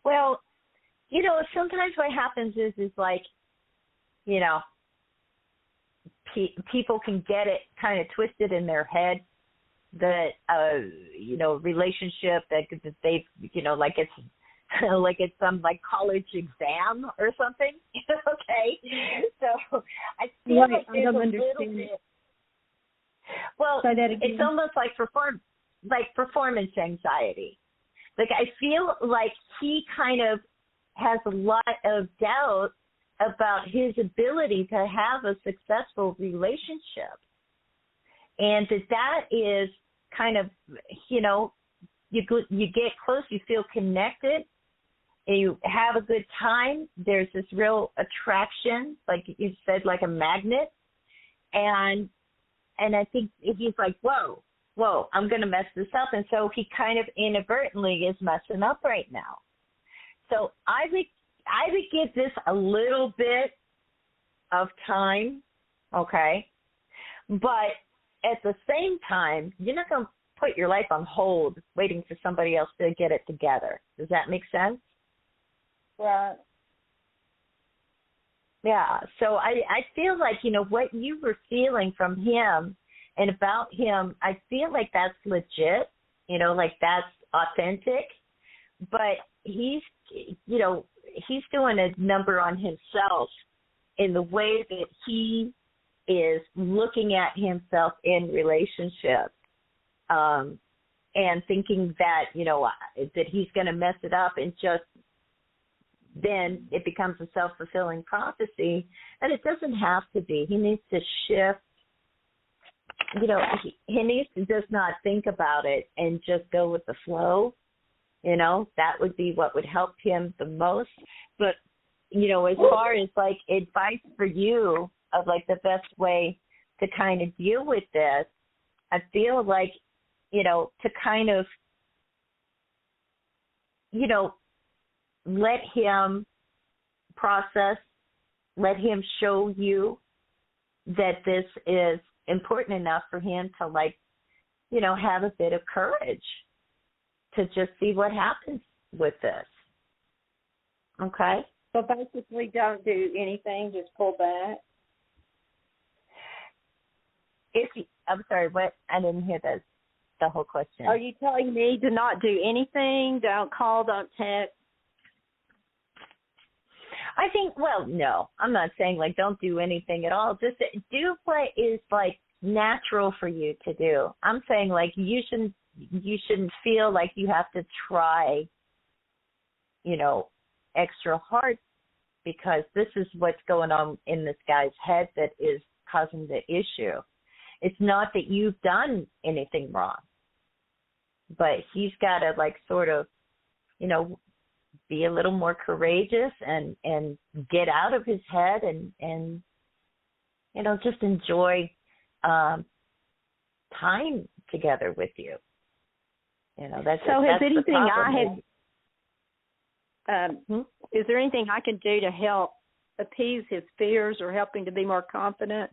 Well, sometimes what happens is like, people can get it kind of twisted in their head that, relationship that they've, like it's some like college exam or something. Okay. So I feel like I don't understand. Well, it's almost like performance anxiety. Like I feel like he kind of has a lot of doubt about his ability to have a successful relationship. And that is kind of, you get close, you feel connected, and you have a good time. There's this real attraction, like you said, like a magnet. And I think he's like, whoa, I'm going to mess this up. And so he kind of inadvertently is messing up right now. So I would give this a little bit of time, okay? But at the same time, you're not going to put your life on hold waiting for somebody else to get it together. Does that make sense? Right. Yeah. So I feel like, what you were feeling from him and about him, I feel like that's legit, like that's authentic. But he's doing a number on himself in the way that he is looking at himself in relationships, and thinking that, that he's going to mess it up, and just then it becomes a self-fulfilling prophecy. And it doesn't have to be. He needs to shift. He needs to just not think about it and just go with the flow. That would be what would help him the most. But, as far as like advice for you of like the best way to kind of deal with this, I feel like, to kind of, let him process, let him show you that this is important enough for him to like, have a bit of courage to just see what happens with this. Okay? So basically don't do anything, just pull back. I'm sorry, what? I didn't hear the whole question. Are you telling me to not do anything? Don't call, don't text? I think, no, I'm not saying like don't do anything at all. Just do what is like natural for you to do. I'm saying like you shouldn't feel like you have to try, extra hard, because this is what's going on in this guy's head that is causing the issue. It's not that you've done anything wrong, but he's got to like sort of, be a little more courageous and get out of his head and just enjoy time together with you. That's so. Has anything the is there anything I can do to help appease his fears or help him to be more confident?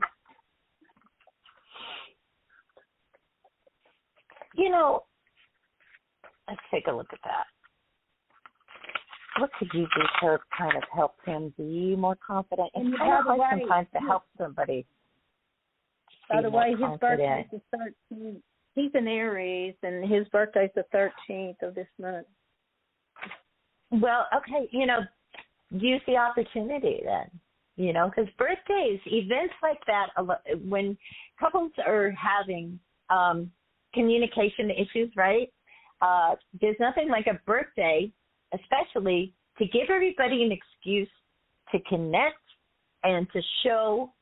Let's take a look at that. What could you do to kind of help him be more confident? It's kind of hard sometimes to help somebody. By the way, his birthday is the 13th. He's an Aries, and his birthday's the 13th of this month. Well, okay, use the opportunity then, because birthdays, events like that, when couples are having communication issues, right, there's nothing like a birthday, especially to give everybody an excuse to connect and to show,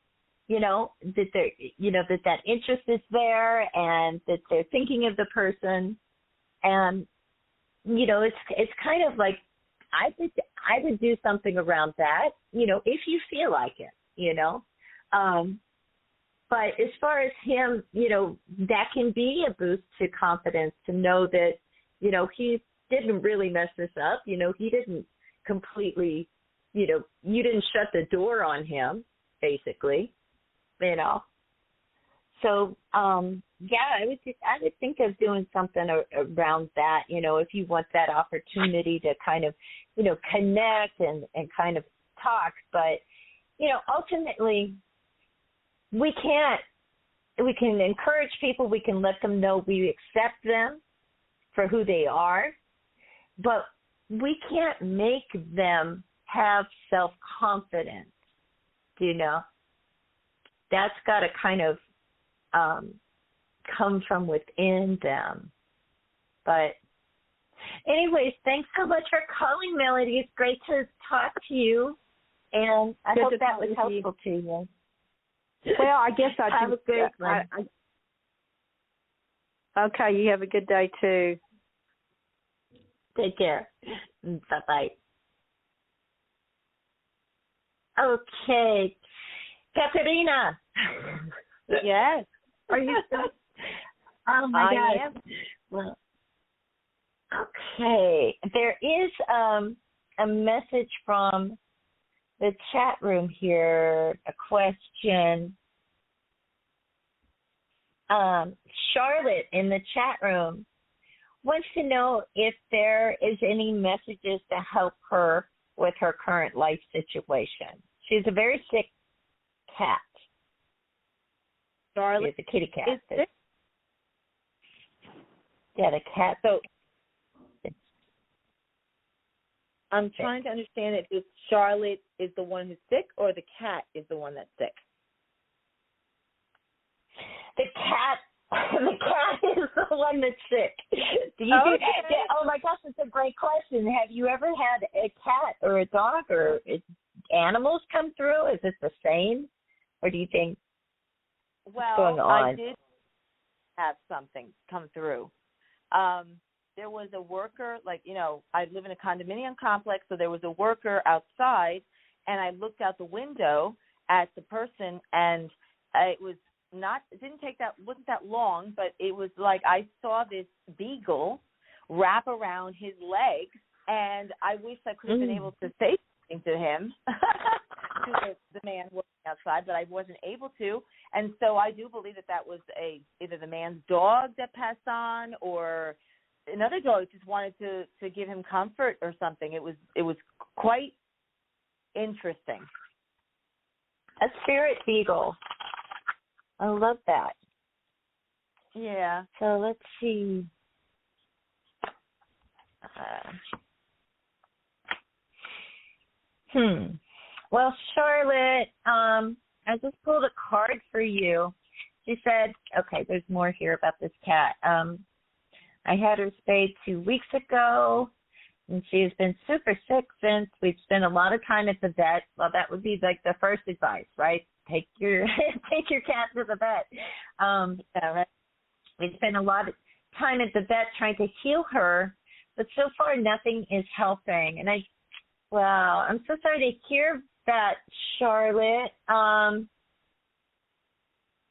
that they're, that interest is there and that they're thinking of the person. And, it's kind of like, I would do something around that, if you feel like it, but as far as him, that can be a boost to confidence to know that, he didn't really mess this up. He didn't completely, you didn't shut the door on him, basically, So, I would think of doing something around that, if you want that opportunity to kind of, connect and kind of talk. But, ultimately, we can encourage people. We can let them know we accept them for who they are. But we can't make them have self-confidence, That's got to kind of come from within them. But anyways, thanks so much for calling, Melody. It's great to talk to you, and I hope that was helpful to you. Well, I guess I have a good one. Okay, you have a good day too. Take care. Bye-bye. Okay. Katerina. Yes. Are you still? Oh, my God. I am. Well, okay. There is a message from the chat room here a question. Charlotte in the chat room wants to know if there is any messages to help her with her current life situation. She's a very sick cat. Charlotte is a kitty cat. is sick? Yeah, the cat. So I'm trying to understand if Charlotte is the one who's sick or the cat is the one that's sick. The cat is the one that's sick. Oh my gosh, that's a great question. Have you ever had a cat or a dog or animals come through? Is it the same, or do you think what's going on? I did have something come through. There was a worker, I live in a condominium complex, so there was a worker outside, and I looked out the window at the person, and wasn't that long, but it was like I saw this beagle wrap around his legs, and I wish I could have been able to say something to him, to the man working outside, but I wasn't able to, and so I do believe that was either the man's dog that passed on, or another dog just wanted to give him comfort or something. It was quite interesting. A spirit beagle. I love that. Yeah. So let's see. Well, Charlotte, I just pulled a card for you. She said, okay, there's more here about this cat. I had her spayed 2 weeks ago, and she has been super sick since. We've spent a lot of time at the vet. Well, that would be like the first advice, right? Take your cat to the vet. Right. We spent a lot of time at the vet trying to heal her, but so far nothing is helping. And I'm so sorry to hear that, Charlotte.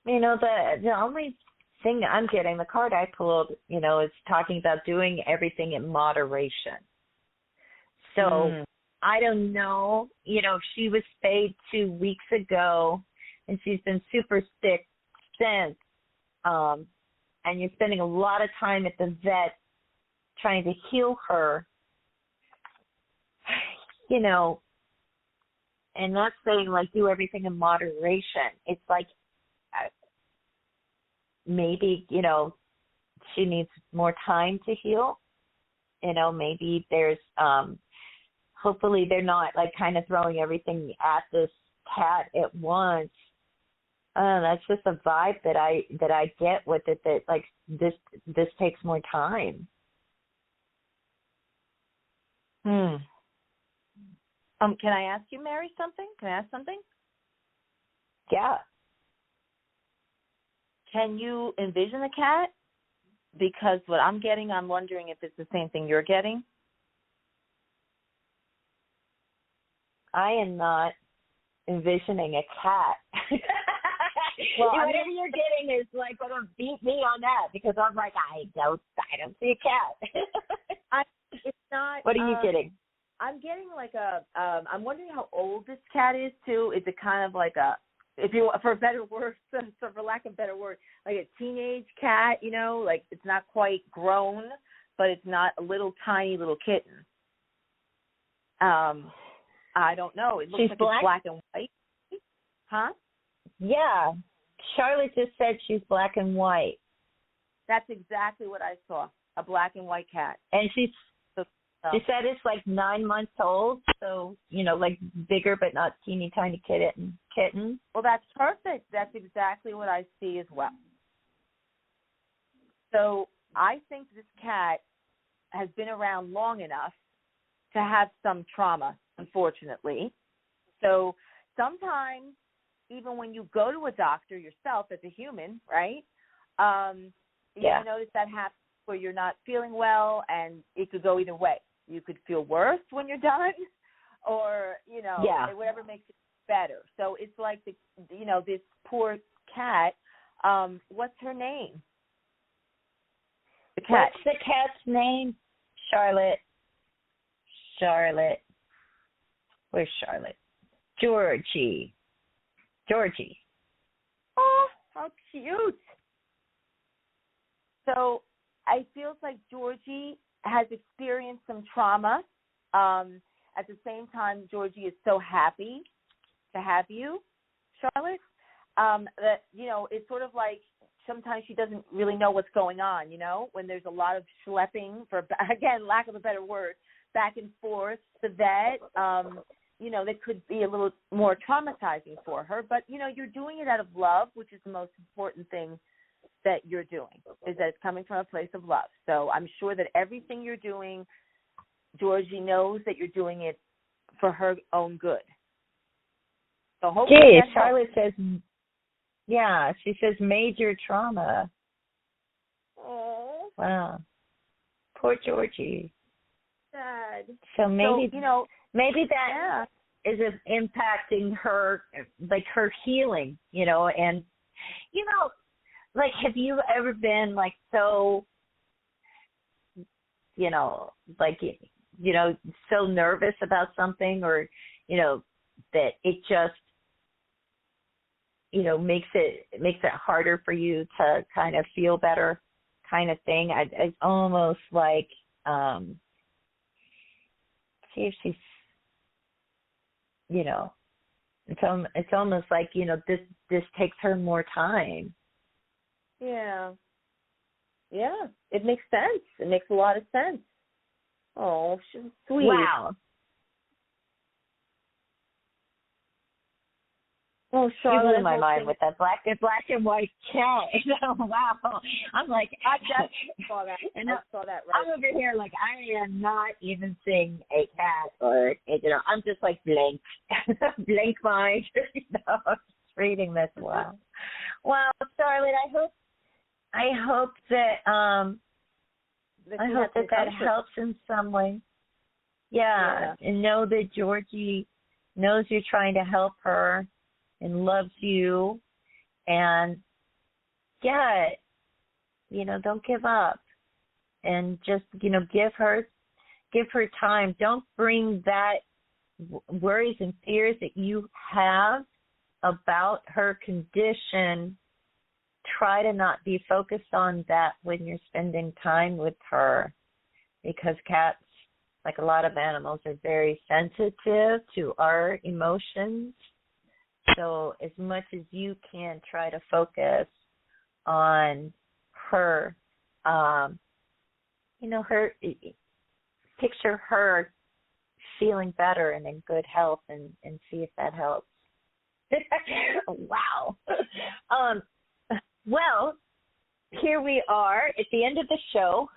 The only thing I'm getting, the card I pulled, is talking about doing everything in moderation. So I don't know, she was spayed 2 weeks ago, and she's been super sick since. And you're spending a lot of time at the vet trying to heal her, and not saying, do everything in moderation. It's like maybe, she needs more time to heal. Maybe there's, hopefully they're not, kind of throwing everything at this cat at once. That's just a vibe that I get with it, that, this takes more time. Can I ask you, Mary, something? Can I ask something? Yeah. Can you envision a cat? Because what I'm getting, I'm wondering if it's the same thing you're getting. I am not envisioning a cat. Well, whatever you're getting is going to beat me on that, because I'm like, I don't see a cat. It's not. What are you getting? I'm getting I'm wondering how old this cat is too. Is it kind of for a better word, for lack of a better word, like a teenage cat, it's not quite grown, but it's not a tiny little kitten. I don't know. It looks black? It's black and white. Huh? Yeah. Charlotte just said she's black and white. That's exactly what I saw, a black and white cat. And she said it's 9 months old, so, bigger but not teeny tiny kitten. Well, that's perfect. That's exactly what I see as well. So I think this cat has been around long enough to have some trauma, unfortunately. So sometimes, even when you go to a doctor yourself as a human, right, you notice that happens where you're not feeling well, and it could go either way. You could feel worse when you're done, or, whatever makes it better. So it's like, this poor cat, what's her name? The cat. What's the cat's name? Charlotte. Where's Charlotte? Georgie. Oh, how cute. So I feels like Georgie has experienced some trauma. At the same time, Georgie is so happy to have you, Charlotte, that, it's sort of like sometimes she doesn't really know what's going on, when there's a lot of schlepping, for, again, lack of a better word, back and forth to vet, that could be a little more traumatizing for her. But, you're doing it out of love, which is the most important thing that you're doing, is that it's coming from a place of love. So I'm sure that everything you're doing, Georgie knows that you're doing it for her own good. So hopefully Charlotte says, she says major trauma. Oh. Wow. Poor Georgie. Sad. So maybe that is impacting her, like her healing, and, like, have you ever been like so, so nervous about something, or, that it just, makes it harder for you to kind of feel better, kind of thing? It's almost like, see if she's, it's almost like, this takes her more time. Yeah. Yeah, it makes sense. It makes a lot of sense. Oh, she's sweet. Wow. Oh, Charlotte, you blew my mind with that black and white cat. Wow. I'm like, I just saw that. And I saw that right. I'm over here like I am not even seeing a cat, or I'm just like blank, blank mind. Just reading this. Wow. Well, Charlotte, I hope that that helps in some way. Yeah, and know that Georgie knows you're trying to help her and loves you, and don't give up, and just give her time. Don't bring that worries and fears that you have about her condition. Try to not be focused on that when you're spending time with her, because cats, like a lot of animals, are very sensitive to our emotions. So as much as you can, try to focus on her, her, picture her feeling better and in good health, and see if that helps. Wow. Well, here we are at the end of the show.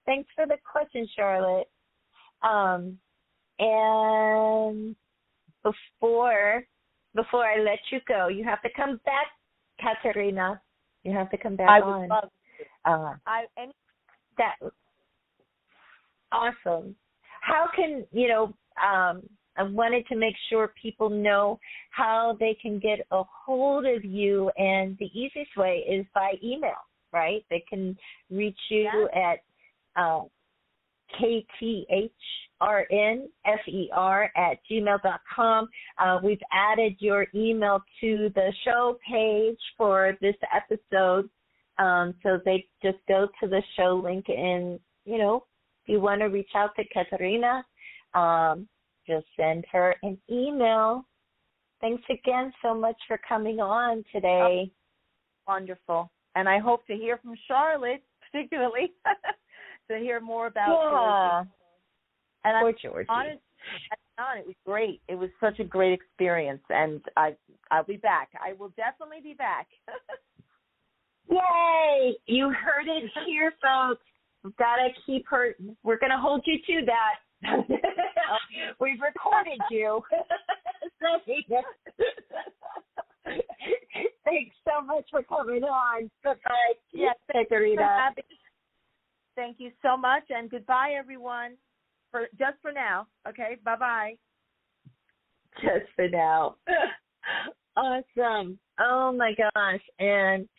Thanks for the question, Charlotte. And before I let you go, you have to come back, Katerina. You have to come back on. I would love to. That awesome. How can I wanted to make sure people know how they can get a hold of you, and the easiest way is by email, right? They can reach you at kthrnfer@gmail.com. We've added your email to the show page for this episode, so they just go to the show link, and, if you want to reach out to Katerina, just send her an email. Thanks again so much for coming on today. Wonderful. And I hope to hear from Charlotte, particularly, to hear more about Georgie. And poor Georgie. It was great. It was such a great experience, and I'll be back. I will definitely be back. Yay! You heard it here, folks. We've got to keep her. We're going to hold you to that. We've recorded you. Thanks so much for coming on. Bye-bye. Yes, Katerina. Thank you so much, and goodbye, everyone. Just for now. Okay, bye-bye. Just for now. Awesome. Oh, my gosh. And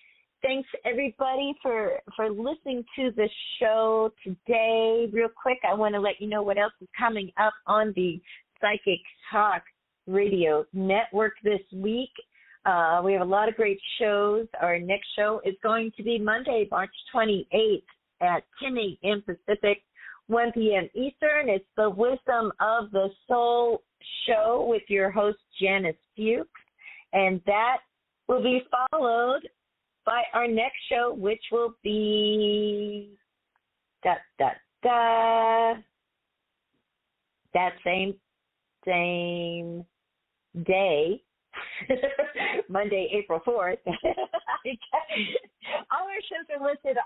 thanks, everybody, for listening to the show today. Real quick, I want to let you know what else is coming up on the Psychic Talk Radio Network this week. We have a lot of great shows. Our next show is going to be Monday, March 28th at 10 a.m. Pacific, 1 p.m. Eastern. It's the Wisdom of the Soul show with your host, Janice Fuchs. And that will be followed by our next show, which will be that same day, Monday, April 4th. All our shows are listed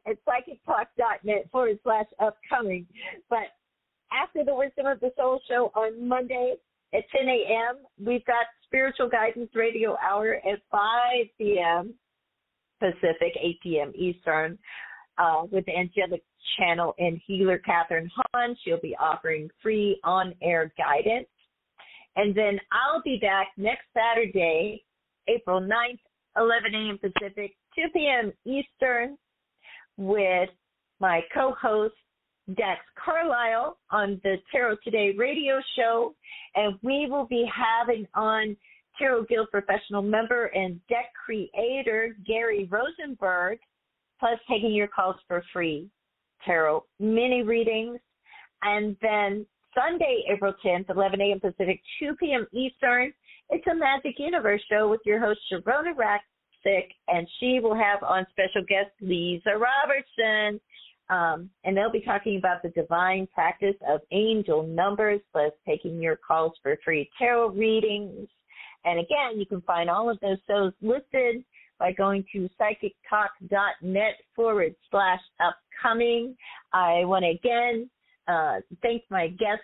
at psychictalk.net/upcoming. But after the Wisdom of the Soul show on Monday at 10 a.m., we've got Spiritual Guidance Radio Hour at 5 p.m. Pacific, 8 p.m. Eastern, with the Angelic Channel and healer Catherine Hahn. She'll be offering free on-air guidance. And then I'll be back next Saturday, April 9th, 11 a.m. Pacific, 2 p.m. Eastern, with my co-host, Dax Carlisle, on the Tarot Today radio show. And we will be having on Tarot Guild professional member and deck creator, Gary Rosenberg, plus taking your calls for free tarot mini readings. And then Sunday, April 10th, 11 a.m. Pacific, 2 p.m. Eastern, it's a Magic Universe show with your host, Sharona Raxick, and she will have on special guest Lisa Robertson. And they'll be talking about the divine practice of angel numbers, plus taking your calls for free tarot readings. And again, you can find all of those shows listed by going to psychictalk.net/upcoming. I want to again thank my guest,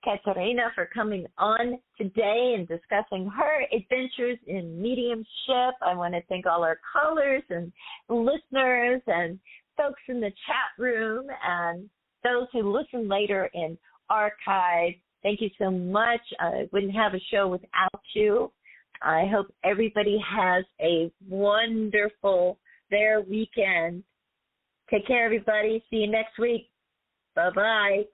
Katerina, for coming on today and discussing her adventures in mediumship. I want to thank all our callers and listeners and folks in the chat room and those who listen later in archive. Thank you so much. I wouldn't have a show without you. I hope everybody has a wonderful weekend. Take care, everybody. See you next week. Bye-bye.